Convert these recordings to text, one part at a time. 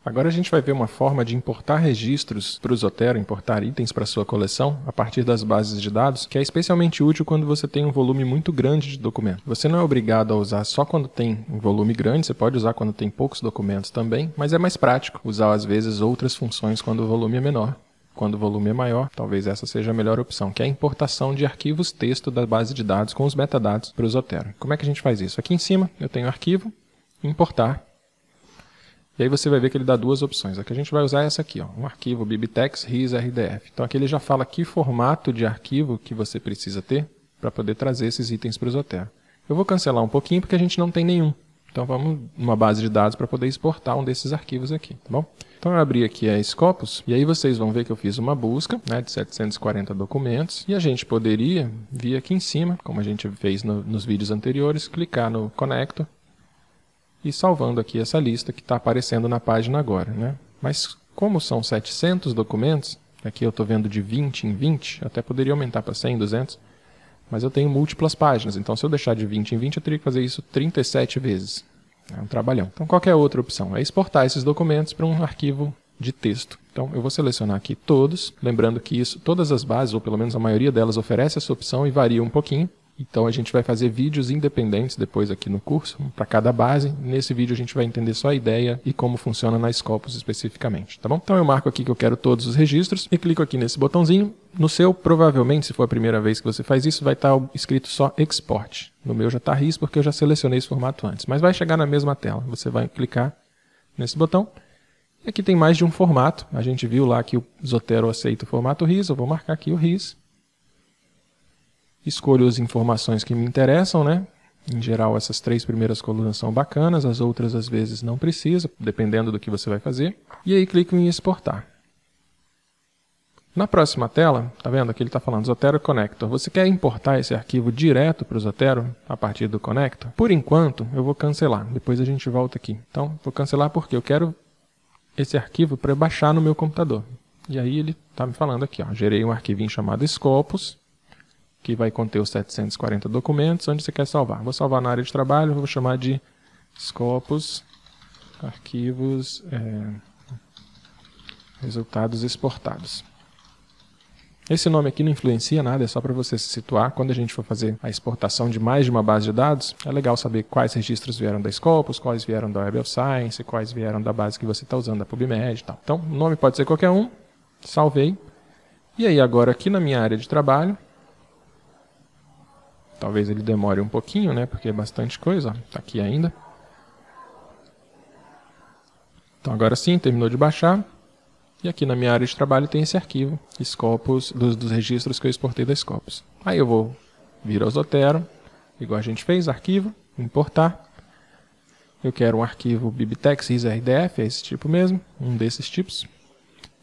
Agora a gente vai ver uma forma de importar registros para o Zotero, importar itens para a sua coleção a partir das bases de dados, que é especialmente útil quando você tem um volume muito grande de documentos. Você não é obrigado a usar só quando tem um volume grande, você pode usar quando tem poucos documentos também, mas é mais prático usar às vezes outras funções quando o volume é menor. Quando o volume é maior, talvez essa seja a melhor opção, que é a importação de arquivos texto da base de dados com os metadados para o Zotero. Como é que a gente faz isso? Aqui em cima eu tenho arquivo, importar. E aí você vai ver que ele dá duas opções. Aqui a gente vai usar essa aqui, ó, um arquivo BibTeX RIS RDF. Então aqui ele já fala que formato de arquivo que você precisa ter para poder trazer esses itens para o Zotero. Eu vou cancelar um pouquinho porque a gente não tem nenhum. Então vamos numa base de dados para poder exportar um desses arquivos aqui, tá bom? Então eu abri aqui a Scopus e aí vocês vão ver que eu fiz uma busca, né, de 740 documentos e a gente poderia vir aqui em cima, como a gente fez nos vídeos anteriores, clicar no Connector e salvando aqui essa lista que está aparecendo na página agora, né? Mas como são 700 documentos, aqui eu estou vendo de 20 em 20, até poderia aumentar para 100, 200, mas eu tenho múltiplas páginas, então se eu deixar de 20 em 20 eu teria que fazer isso 37 vezes. É um trabalhão. Então qual que é a outra opção? É exportar esses documentos para um arquivo de texto. Então eu vou selecionar aqui todos, lembrando que todas as bases, ou pelo menos a maioria delas, oferece essa opção e varia um pouquinho. Então a gente vai fazer vídeos independentes depois aqui no curso, para cada base. Nesse vídeo a gente vai entender só a ideia e como funciona na Scopus especificamente, tá bom? Então eu marco aqui que eu quero todos os registros e clico aqui nesse botãozinho. No seu, provavelmente, se for a primeira vez que você faz isso, vai estar escrito só Export. No meu já está RIS porque eu já selecionei esse formato antes, mas vai chegar na mesma tela. Você vai clicar nesse botão. E aqui tem mais de um formato. A gente viu lá que o Zotero aceita o formato RIS, eu vou marcar aqui o RIS. Escolho as informações que me interessam, né? Em geral, essas 3 primeiras colunas são bacanas, as outras às vezes não precisa, dependendo do que você vai fazer. E aí clico em exportar. Na próxima tela, tá vendo? Aqui ele está falando Zotero Connector. Você quer importar esse arquivo direto para o Zotero a partir do Connector? Por enquanto, eu vou cancelar. Depois a gente volta aqui. Então, vou cancelar porque eu quero esse arquivo para baixar no meu computador. E aí ele está me falando aqui, ó, gerei um arquivinho chamado Scopus, que vai conter os 740 documentos, onde você quer salvar. Vou salvar na área de trabalho, vou chamar de Scopus, arquivos, resultados exportados. Esse nome aqui não influencia nada, é só para você se situar. Quando a gente for fazer a exportação de mais de uma base de dados, é legal saber quais registros vieram da Scopus, quais vieram da Web of Science, quais vieram da base que você está usando, da PubMed e tal. Então, o nome pode ser qualquer um, salvei. E aí agora aqui na minha área de trabalho, talvez ele demore um pouquinho, né? Porque é bastante coisa. Está aqui ainda. Então agora sim, terminou de baixar. E aqui na minha área de trabalho tem esse arquivo, Scopus, dos registros que eu exportei da Scopus. Aí eu vou vir ao Zotero, igual a gente fez, arquivo, importar. Eu quero um arquivo BibTeX RIS RDF, é esse tipo mesmo, um desses tipos.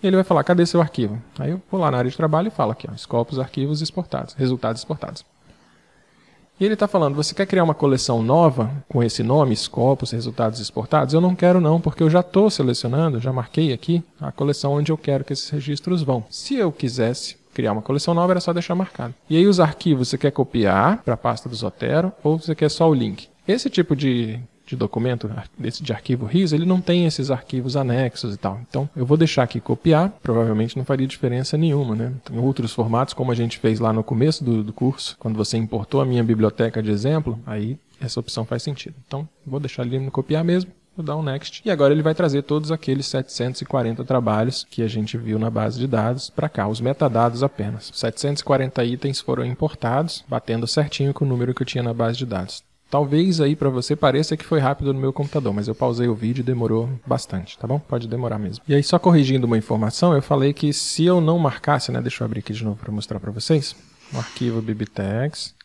E ele vai falar, cadê seu arquivo? Aí eu vou lá na área de trabalho e falo aqui, ó, Scopus, arquivos exportados, resultados exportados. E ele está falando, você quer criar uma coleção nova com esse nome, Scopus, resultados exportados? Eu não quero não, porque eu já estou selecionando, já marquei aqui a coleção onde eu quero que esses registros vão. Se eu quisesse criar uma coleção nova, era só deixar marcado. E aí os arquivos você quer copiar para a pasta do Zotero ou você quer só o link? Esse tipo de documento, de arquivo RIS, ele não tem esses arquivos anexos e tal. Então, eu vou deixar aqui copiar, provavelmente não faria diferença nenhuma, né? Tem outros formatos, como a gente fez lá no começo do curso, quando você importou a minha biblioteca de exemplo, aí essa opção faz sentido. Então, vou deixar ali no copiar mesmo, vou dar um Next. E agora ele vai trazer todos aqueles 740 trabalhos que a gente viu na base de dados para cá, os metadados apenas. 740 itens foram importados, batendo certinho com o número que eu tinha na base de dados. Talvez aí para você pareça que foi rápido no meu computador, mas eu pausei o vídeo e demorou bastante, tá bom? Pode demorar mesmo. E aí só corrigindo uma informação, eu falei que se eu não marcasse, né, deixa eu abrir aqui de novo para mostrar para vocês, um arquivo BibTeX,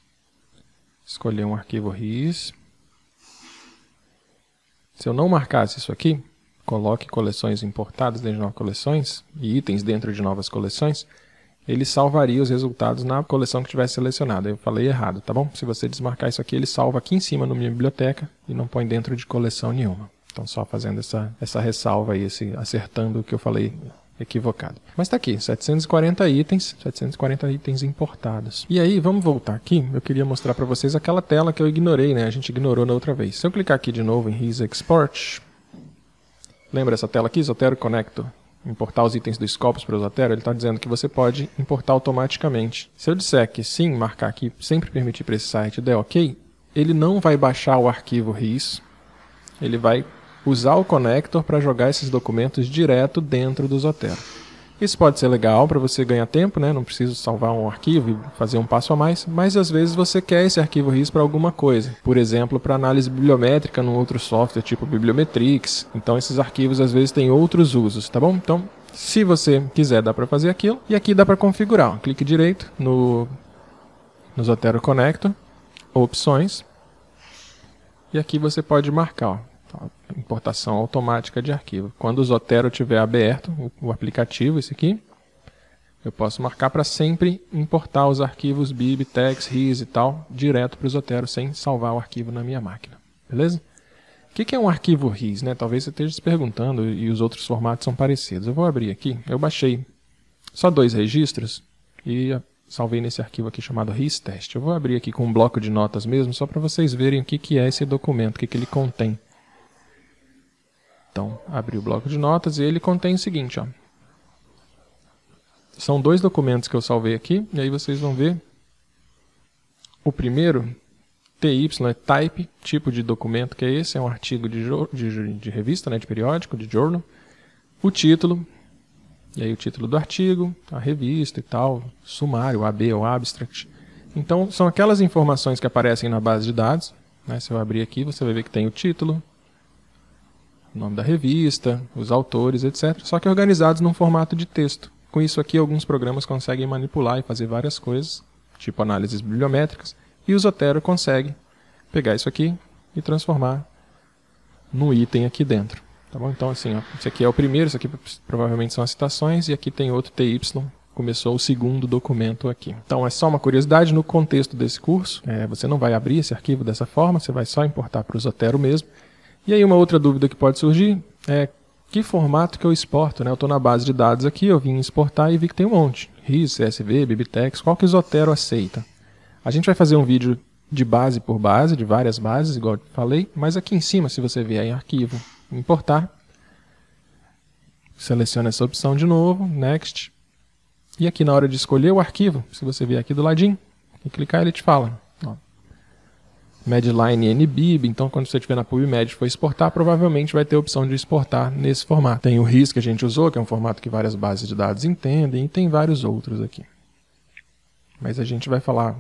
escolher um arquivo RIS. Se eu não marcasse isso aqui, coloque coleções importadas dentro de novas coleções e itens dentro de novas coleções, ele salvaria os resultados na coleção que tivesse selecionada. Eu falei errado, tá bom? Se você desmarcar isso aqui, ele salva aqui em cima na minha biblioteca e não põe dentro de coleção nenhuma. Então, só fazendo essa ressalva aí, acertando o que eu falei equivocado. Mas está aqui, 740 itens importados. E aí, vamos voltar aqui. Eu queria mostrar para vocês aquela tela que eu ignorei, né? A gente ignorou na outra vez. Se eu clicar aqui de novo em RIS Export, Lembra essa tela aqui, Zotero Connector? Importar os itens do Scopus para o Zotero, ele está dizendo que você pode importar automaticamente. Se eu disser que sim, marcar aqui, sempre permitir para esse site e der OK, ele não vai baixar o arquivo RIS, ele vai usar o connector para jogar esses documentos direto dentro do Zotero. Isso pode ser legal para você ganhar tempo, né? Não precisa salvar um arquivo e fazer um passo a mais, mas às vezes você quer esse arquivo RIS para alguma coisa. Por exemplo, para análise bibliométrica num outro software, tipo Bibliometrix. Então esses arquivos às vezes têm outros usos, tá bom? Então, se você quiser, dá para fazer aquilo. E aqui dá para configurar. Ó. Clique direito no Zotero Connector, opções. E aqui você pode marcar, ó, importação automática de arquivo. Quando o Zotero estiver aberto, o aplicativo, esse aqui, eu posso marcar para sempre importar os arquivos bib, tex, RIS e tal, direto para o Zotero, sem salvar o arquivo na minha máquina. Beleza? O que é um arquivo RIS, né? Talvez você esteja se perguntando e os outros formatos são parecidos. Eu vou abrir aqui. Eu baixei só 2 registros e salvei nesse arquivo aqui chamado RIS Test. Eu vou abrir aqui com um bloco de notas mesmo, só para vocês verem o que é esse documento, o que ele contém. Então, abri o bloco de notas e ele contém o seguinte, ó. São 2 documentos que eu salvei aqui, e aí vocês vão ver. O primeiro, TY, é type, tipo de documento que é esse, é um artigo de revista, né, de periódico, de journal. O título, e aí o título do artigo, a revista e tal, sumário, AB ou abstract. Então, são aquelas informações que aparecem na base de dados, né? Se eu abrir aqui, você vai ver que tem o título, o nome da revista, os autores, etc. Só que organizados num formato de texto. Com isso aqui, alguns programas conseguem manipular e fazer várias coisas, tipo análises bibliométricas, e o Zotero consegue pegar isso aqui e transformar no item aqui dentro. Tá bom? Então, assim, ó, esse aqui é o primeiro, isso aqui provavelmente são as citações, e aqui tem outro TY, começou o segundo documento aqui. Então, é só uma curiosidade, no contexto desse curso, você não vai abrir esse arquivo dessa forma, você vai só importar para o Zotero mesmo. E aí uma outra dúvida que pode surgir é que formato que eu exporto, né? Eu estou na base de dados aqui, eu vim exportar e vi que tem um monte. RIS, CSV, BibTeX, qual que o Zotero aceita? A gente vai fazer um vídeo de base por base, de várias bases, igual eu falei, mas aqui em cima, se você vier em arquivo, importar, seleciona essa opção de novo, Next, e aqui na hora de escolher o arquivo, se você vier aqui do ladinho e clicar, ele te fala, ó, Medline NBib, então quando você estiver na PubMed e for exportar, provavelmente vai ter a opção de exportar nesse formato. Tem o RIS que a gente usou, que é um formato que várias bases de dados entendem, e tem vários outros aqui. Mas a gente vai falar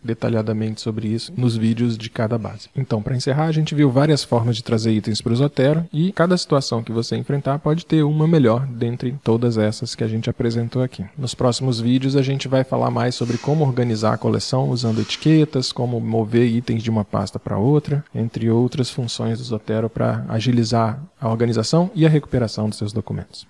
detalhadamente sobre isso nos vídeos de cada base. Então, para encerrar, a gente viu várias formas de trazer itens para o Zotero, e cada situação que você enfrentar pode ter uma melhor dentre todas essas que a gente apresentou aqui. Nos próximos vídeos a gente vai falar mais sobre como organizar a coleção usando etiquetas, como mover itens de uma pasta para outra, entre outras funções do Zotero para agilizar a organização e a recuperação dos seus documentos.